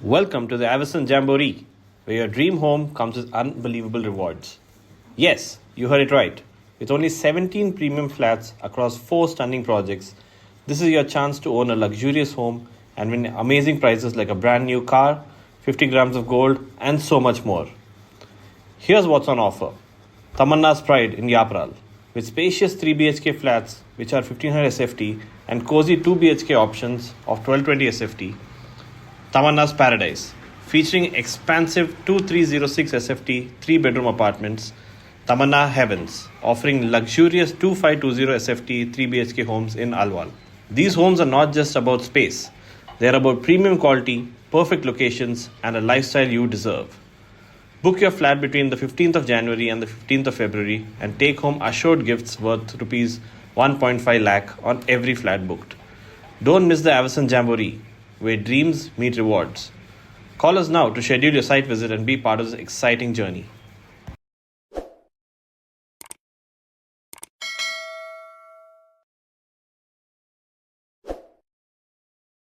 Welcome to the Avisun Jamboree, where your dream home comes with unbelievable rewards. Yes, you heard it right. With only 17 premium flats across 4 stunning projects, this is your chance to own a luxurious home and win amazing prizes like a brand new car, 50 grams of gold, and so much more. Here's what's on offer. Tamanna's Pride in Yapral, with spacious 3 BHK flats which are 1500 SFT and cozy 2 BHK options of 1220 SFT. Tamanna's Paradise, featuring expansive 2306 SFT 3-bedroom apartments. Tamanna Heavens, offering luxurious 2520 SFT 3 BHK homes in Alwal. These homes are not just about space, they are about premium quality, perfect locations, and a lifestyle you deserve. Book your flat between the 15th of January and the 15th of February and take home assured gifts worth Rs 1.5 lakh on every flat booked. Don't miss the Avisun Jamboree, where dreams meet rewards. Call us now to schedule your site visit and be part of this exciting journey.